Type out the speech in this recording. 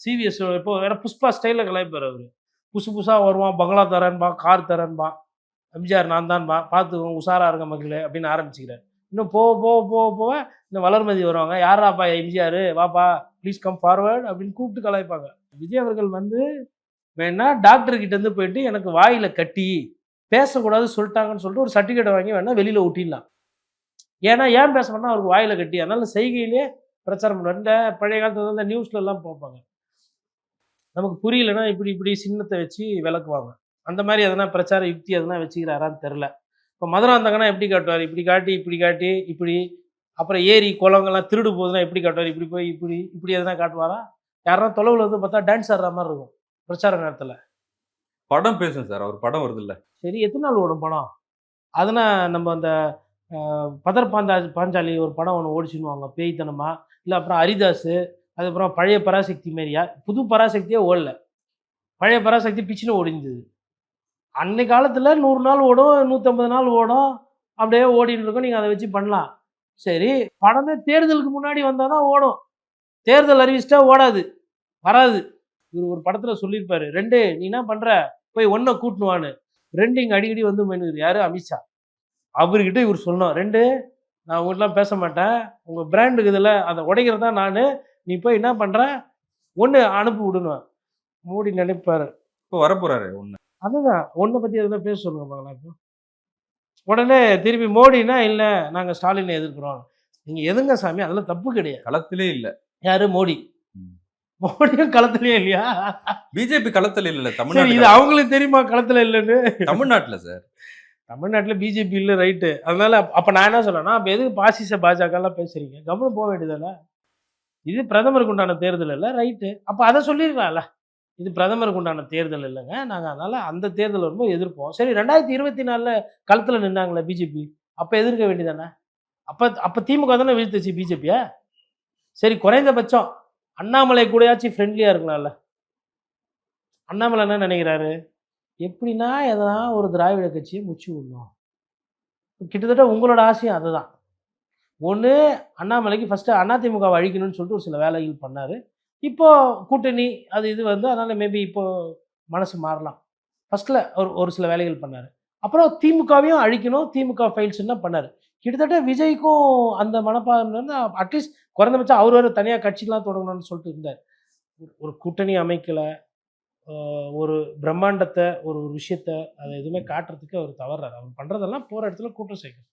CVS இப்போ வேற புஷ்பா ஸ்டைலில் கலாய்ப்பார் அவர். புதுசு புதுசாக வருவான், பங்களா தரேன்பா, கார் தரேன்பா, எம்ஜிஆர் நான் தான்பா, பார்த்துக்கோங்க உஷாராக இருங்க மக்களே அப்படின்னு ஆரம்பிச்சுக்கிறார். இன்னும் போக போக போக போக இன்னும் வளர்மதி வருவாங்க, யாராப்பா எம்ஜிஆர் வாப்பா ப்ளீஸ் கம் ஃபார்வர்ட் அப்படின்னு கூப்பிட்டு கலாய்ப்பாங்க. விஜய் அவர்கள் வந்து வேணா டாக்டர் கிட்ட இருந்து போயிட்டு எனக்கு வாயில கட்டி பேசக்கூடாது சொல்லிட்டாங்கன்னு சொல்லிட்டு ஒரு சர்டிஃபிகேட் வாங்கி வேணா வெளியில ஒட்டிடலாம். ஏன்னா ஏன் பேச வேணா அவருக்கு வாயில கட்டி, அதனால செய்கையிலே பிரச்சாரம் பண்ணுவார். இந்த பழைய காலத்துல இந்த நியூஸ்ல எல்லாம் பார்ப்பாங்க, நமக்கு புரியலன்னா இப்படி இப்படி சின்னத்தை வச்சு விளக்குவாங்க. அந்த மாதிரி எதனா பிரச்சார யுக்தி எதனா வச்சுக்கிறாரான்னு தெரில. இப்போ மதுராந்தகனா எப்படி காட்டுவார், இப்படி காட்டி இப்படி காட்டி இப்படி, அப்புறம் ஏரி குளங்கள்லாம் திருடு போகுதுன்னா எப்படி காட்டுவார், இப்படி போய் இப்படி இப்படி எதனா காட்டுவாரா? யாருன்னா தொலைவில் வந்து பார்த்தா டான்ஸ் ஆடுற மாதிரி இருக்கும் பிரச்சார நேரத்தில். படம் பேசும் சார், அவர் படம் வருது இல்லை. சரி, எத்தனை நாள் ஓடும் படம்? அதுனா நம்ம அந்த பதர் பாஞ்சாலி ஒரு படம் ஒன்று ஓடிச்சுன்னுவாங்க பேய்த்தனமா, இல்லை அப்புறம் ஹரிதாஸு, அதுக்கப்புறம் பழைய பராசக்தி மாரியா, புது பராசக்தியே ஓடல, பழைய பராசக்தி பிச்சுன்னு ஓடிந்தது. அன்னைக்கு காலத்தில் 100 நாள் ஓடும், 150 நாள் ஓடும், அப்படியே ஓடின்னு இருக்கும். நீங்கள் அதை வச்சு பண்ணலாம். சரி, படமே தேர்தலுக்கு முன்னாடி வந்தால் தான் ஓடும், தேர்தல் அறிவிச்சிட்டா ஓடாது, வராது. இவர் ஒரு படத்தில் சொல்லியிருப்பாரு, 2 நீ என்ன பண்ணுற போய் 1 கூட்டணுவான்னு. 2 இங்கே அடிக்கடி வந்து மெனுது யார், அமித்ஷா. அவர்கிட்ட இவர் சொல்லணும், 2 நான் உங்கள்கிட்டலாம் பேச மாட்டேன், உங்கள் பிராண்டுக்கு இதில் அதை உடைக்கிறது தான் நான், நீ போய் என்ன பண்ணுற 1 அனுப்பி விடுனுவேன். மோடி நினைப்பாரு இப்போ வரப்போறாரு 1. அதுதான் 1 பற்றி எதுனா பேச சொல்லுங்க பார்க்கலாம். இப்போ உடனே திருப்பி மோடினா இல்லை நாங்கள் ஸ்டாலினை எதிர்க்கிறோம். நீங்கள் எதுங்க சாமி, அதெல்லாம் தப்பு கிடையாது. களத்திலே இல்லை. யாரு, மோடி? மோடியும் களத்திலே இல்லையா? பிஜேபி களத்தில் இல்லை, சரி, தமிழ்நாடு. இது அவங்களுக்கு தெரியுமா களத்தில் இல்லைன்னு? தமிழ்நாட்டில் சார், தமிழ்நாட்டில் பிஜேபி இல்லை, ரைட்டு. அதனால அப்போ நான் என்ன சொல்றேன்னா, அப்போ எதுக்கு பாசிச பாஜகலாம் பேசுறீங்க, கவனம் போக வேண்டியதில்ல. இது பிரதமருக்கு உண்டான தேர்தல் இல்லை, ரைட்டு. அப்போ அதை சொல்லியிருக்கலாம்ல, இது பிரதமருக்கு உண்டான தேர்தல் இல்லைங்க, நாங்கள் அதனால் அந்த தேர்தல் வரும்போது எதிர்ப்போம். சரி, 2024 களத்தில் நின்னாங்களே பிஜேபி, அப்போ எதிர்க்க வேண்டியதானே? அப்போ திமுக தானே வீழ்த்துச்சு பிஜேபியை. சரி, குறைந்தபட்சம் அண்ணாமலை கூடயாச்சும் ஃப்ரெண்ட்லியாக இருக்கலாம்ல. அண்ணாமலை என்ன நினைக்கிறாரு, எப்படின்னா எதனா ஒரு திராவிட கட்சியை முச்சு விடணும். கிட்டத்தட்ட உங்களோட ஆசையும் அதுதான். ஒன்று, அண்ணாமலைக்கு ஃபஸ்ட்டு அதிமுகவை அழிக்கணும்னு சொல்லிட்டு ஒரு சில வேலைகள் பண்ணார். இப்போது கூட்டணி அது இது வந்து அதனால் மேபி இப்போது மனசு மாறலாம். ஃபஸ்ட்டில் ஒரு சில வேலைகள் பண்ணார். அப்புறம் திமுகவையும் அழிக்கணும், திமுக ஃபைல்ஸ்ன்னு தான் பண்ணார். கிட்டத்தட்ட விஜய்க்கும் அந்த மனப்பான்மை, அட்லீஸ்ட் குறைந்தபட்சம் அவர் வேறு தனியாக கட்சிக்கெலாம் தொடங்கணும்னு சொல்லிட்டு இருந்தார். ஒரு கூட்டணி அமைக்கலை, ஒரு பிரம்மாண்டத்தை ஒரு விஷயத்தை அதை எதுவுமே காட்டுறதுக்கு அவர் தவறார். அவர் பண்ணுறதெல்லாம் போகிற இடத்துல கூட்டம் சேர்க்கணும்.